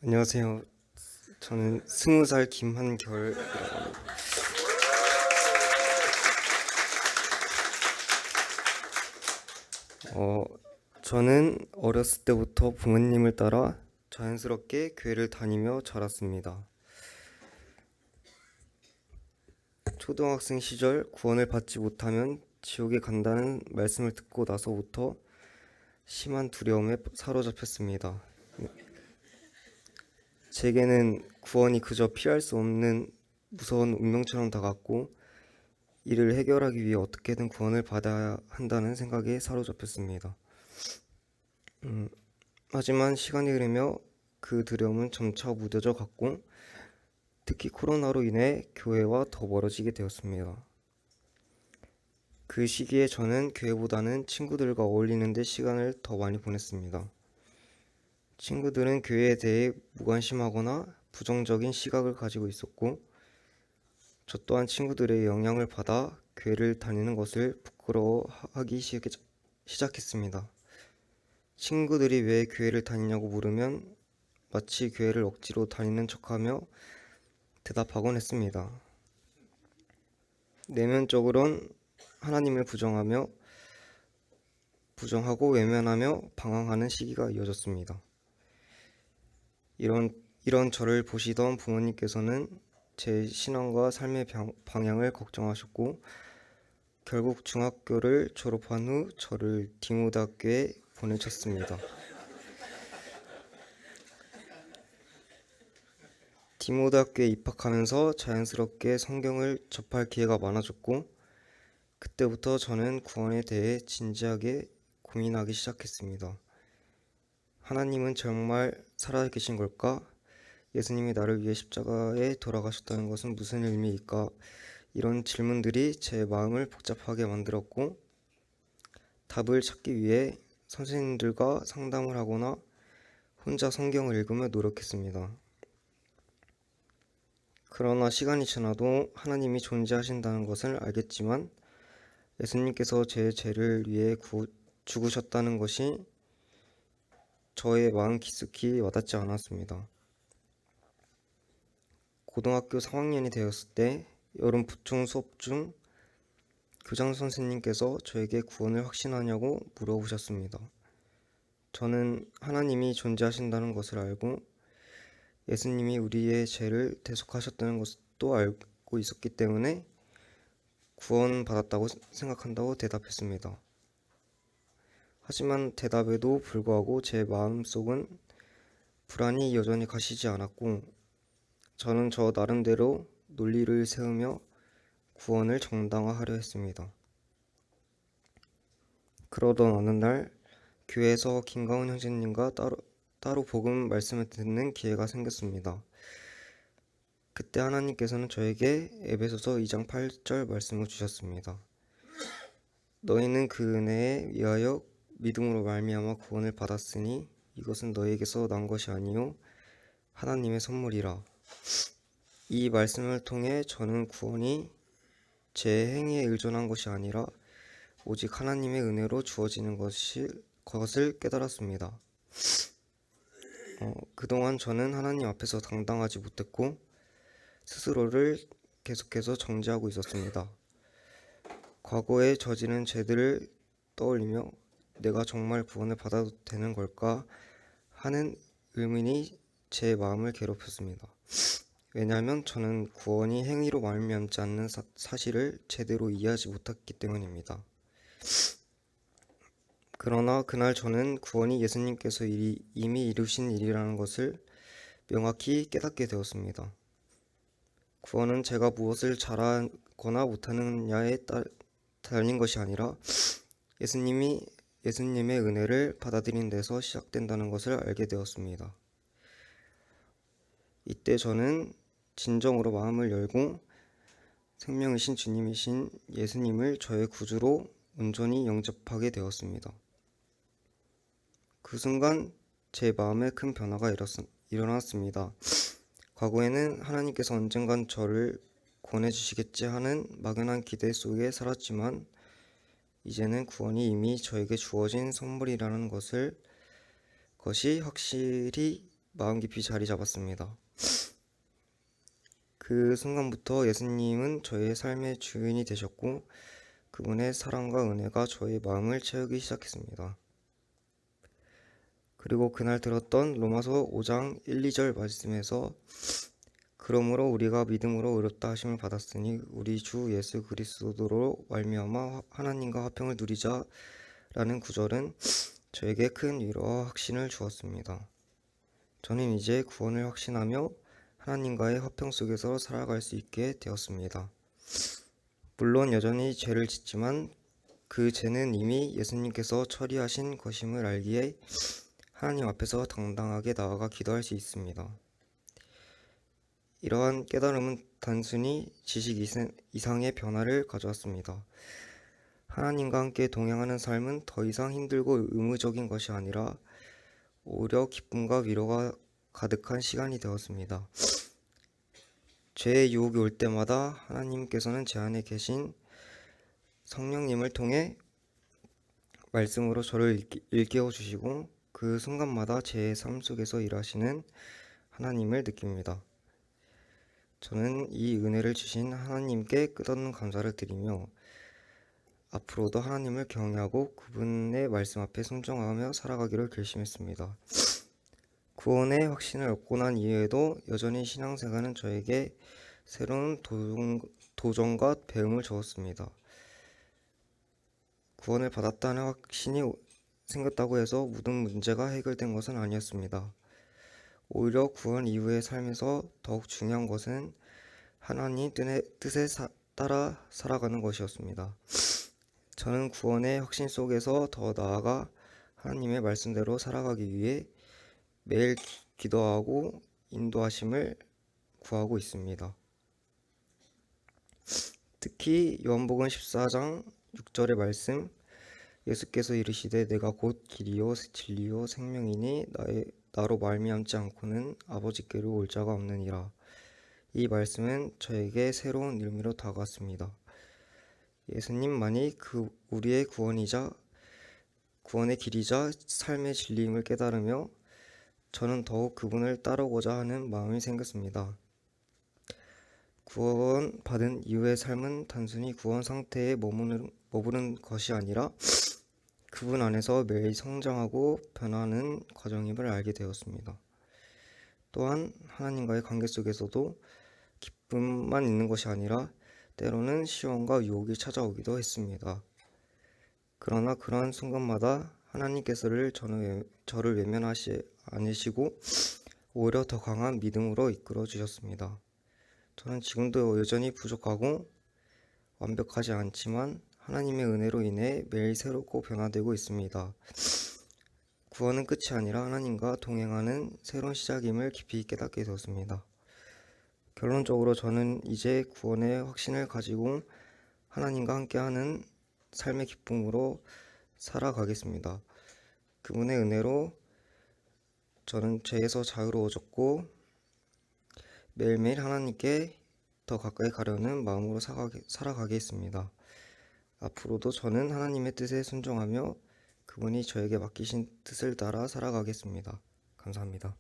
안녕하세요. 저는 20살 김한결이라고 합니다. 어, 저는 어렸을 때부터 부모님을 따라 자연스럽게 교회를 다니며 자랐습니다. 초등학생 시절 구원을 받지 못하면 지옥에 간다는 말씀을 듣고 나서부터 심한 두려움에 사로잡혔습니다. 제게는 구원이 그저 피할 수 없는 무서운 운명처럼 다가왔고 이를 해결하기 위해 어떻게든 구원을 받아야 한다는 생각에 사로잡혔습니다. 하지만 시간이 흐르며 그 두려움은 점차 무뎌져 갔고 특히 코로나로 인해 교회와 더 멀어지게 되었습니다. 그 시기에 저는 교회보다는 친구들과 어울리는 데 시간을 더 많이 보냈습니다. 친구들은 교회에 대해 무관심하거나 부정적인 시각을 가지고 있었고 저 또한 친구들의 영향을 받아 교회를 다니는 것을 부끄러워하기 시작했습니다. 친구들이 왜 교회를 다니냐고 물으면 마치 교회를 억지로 다니는 척하며 대답하곤 했습니다. 내면적으론 하나님을 부정하고 외면하며 방황하는 시기가 이어졌습니다. 이런 저를 보시던 부모님께서는 제 신앙과 삶의 방향을 걱정하셨고 결국 중학교를 졸업한 후 저를 디모대학교에 보내셨습니다. 디모대학교에 입학하면서 자연스럽게 성경을 접할 기회가 많아졌고 그때부터 저는 구원에 대해 진지하게 고민하기 시작했습니다. 하나님은 정말 살아계신 걸까? 예수님이 나를 위해 십자가에 돌아가셨다는 것은 무슨 의미일까? 이런 질문들이 제 마음을 복잡하게 만들었고 답을 찾기 위해 선생님들과 상담을 하거나 혼자 성경을 읽으며 노력했습니다. 그러나 시간이 지나도 하나님이 존재하신다는 것을 알겠지만 예수님께서 제 죄를 위해 죽으셨다는 것이 저의 마음 깊숙이 와닿지 않았습니다. 고등학교 3학년이 되었을 때 여름 부총 수업 중 교장 선생님께서 저에게 구원을 확신하냐고 물어보셨습니다. 저는 하나님이 존재하신다는 것을 알고 예수님이 우리의 죄를 대속하셨다는 것도 알고 있었기 때문에 구원받았다고 생각한다고 대답했습니다. 하지만 대답에도 불구하고 제 마음속은 불안이 여전히 가시지 않았고 저는 저 나름대로 논리를 세우며 구원을 정당화하려 했습니다. 그러던 어느 날 교회에서 김가훈 형제님과 따로 복음 말씀을 듣는 기회가 생겼습니다. 그때 하나님께서는 저에게 에베소서 2장 8절 말씀을 주셨습니다. 너희는 그 은혜에 위하여 믿음으로 말미암아 구원을 받았으니 이것은 너희에게서 난 것이 아니요 하나님의 선물이라. 이 말씀을 통해 저는 구원이 제 행위에 의존한 것이 아니라 오직 하나님의 은혜로 주어지는 것을 깨달았습니다. 그동안 저는 하나님 앞에서 당당하지 못했고 스스로를 계속해서 정죄하고 있었습니다. 과거에 저지른 죄들을 떠올리며 내가 정말 구원을 받아도 되는 걸까 하는 의문이 제 마음을 괴롭혔습니다. 왜냐하면 저는 구원이 행위로 말미암지 않는 사실을 제대로 이해하지 못했기 때문입니다. 그러나 그날 저는 구원이 예수님께서 이미 이루신 일이라는 것을 명확히 깨닫게 되었습니다. 구원은 제가 무엇을 잘하거나 못하느냐에 달린 것이 아니라 예수님의 은혜를 받아들이는 데서 시작된다는 것을 알게 되었습니다. 이때 저는 진정으로 마음을 열고 생명이신 주님이신 예수님을 저의 구주로 온전히 영접하게 되었습니다. 그 순간 제 마음에 큰 변화가 일어났습니다. 과거에는 하나님께서 언젠간 저를 구원해주시겠지 하는 막연한 기대 속에 살았지만 이제는 구원이 이미 저에게 주어진 선물이라는 것이 확실히 마음 깊이 자리 잡았습니다. 그 순간부터 예수님은 저의 삶의 주인이 되셨고 그분의 사랑과 은혜가 저의 마음을 채우기 시작했습니다. 그리고 그날 들었던 로마서 5장 1, 2절 말씀에서 그러므로 우리가 믿음으로 의롭다 하심을 받았으니 우리 주 예수 그리스도로 말미암아 하나님과 화평을 누리자라는 구절은 저에게 큰 위로와 확신을 주었습니다. 저는 이제 구원을 확신하며 하나님과의 화평 속에서 살아갈 수 있게 되었습니다. 물론 여전히 죄를 짓지만 그 죄는 이미 예수님께서 처리하신 것임을 알기에 하나님 앞에서 당당하게 나아가 기도할 수 있습니다. 이러한 깨달음은 단순히 지식 이상의 변화를 가져왔습니다. 하나님과 함께 동행하는 삶은 더 이상 힘들고 의무적인 것이 아니라 오히려 기쁨과 위로가 가득한 시간이 되었습니다. 죄의 유혹이 올 때마다 하나님께서는 제 안에 계신 성령님을 통해 말씀으로 저를 일깨워 주시고 그 순간마다 제 삶 속에서 일하시는 하나님을 느낍니다. 저는 이 은혜를 주신 하나님께 끝없는 감사를 드리며 앞으로도 하나님을 경외하고 그분의 말씀 앞에 순종하며 살아가기를 결심했습니다. 구원의 확신을 얻고 난 이후에도 여전히 신앙생활은 저에게 새로운 도전과 배움을 주었습니다. 구원을 받았다는 확신이 생겼다고 해서 모든 문제가 해결된 것은 아니었습니다. 오히려 구원 이후의 삶에서 더욱 중요한 것은 하나님 뜻에 따라 살아가는 것이었습니다. 저는 구원의 확신 속에서 더 나아가 하나님의 말씀대로 살아가기 위해 매일 기도하고 인도하심을 구하고 있습니다. 특히 요한복음 14장 6절의 말씀, 예수께서 이르시되 내가 곧 길이요 진리요 생명이니 나로 말미암지 않고는 아버지께로 올 자가 없느니라. 이 말씀은 저에게 새로운 의미로 다가왔습니다. 예수님만이 우리의 구원의 길이자 삶의 진리임을 깨달으며 저는 더욱 그분을 따르고자 하는 마음이 생겼습니다. 구원받은 이후의 삶은 단순히 구원 상태에 머무는 것이 아니라 그분 안에서 매일 성장하고 변하는 과정임을 알게 되었습니다. 또한 하나님과의 관계 속에서도 기쁨만 있는 것이 아니라 때로는 시험과 유혹이 찾아오기도 했습니다. 그러나 그러한 순간마다 하나님께서를 저를 외면하지 않으시고 오히려 더 강한 믿음으로 이끌어 주셨습니다. 저는 지금도 여전히 부족하고 완벽하지 않지만 하나님의 은혜로 인해 매일 새롭고 변화되고 있습니다. 구원은 끝이 아니라 하나님과 동행하는 새로운 시작임을 깊이 깨닫게 되었습니다. 결론적으로 저는 이제 구원의 확신을 가지고 하나님과 함께하는 삶의 기쁨으로 살아가겠습니다. 그분의 은혜로 저는 죄에서 자유로워졌고 매일매일 하나님께 더 가까이 가려는 마음으로 살아가겠습니다. 앞으로도 저는 하나님의 뜻에 순종하며 그분이 저에게 맡기신 뜻을 따라 살아가겠습니다. 감사합니다.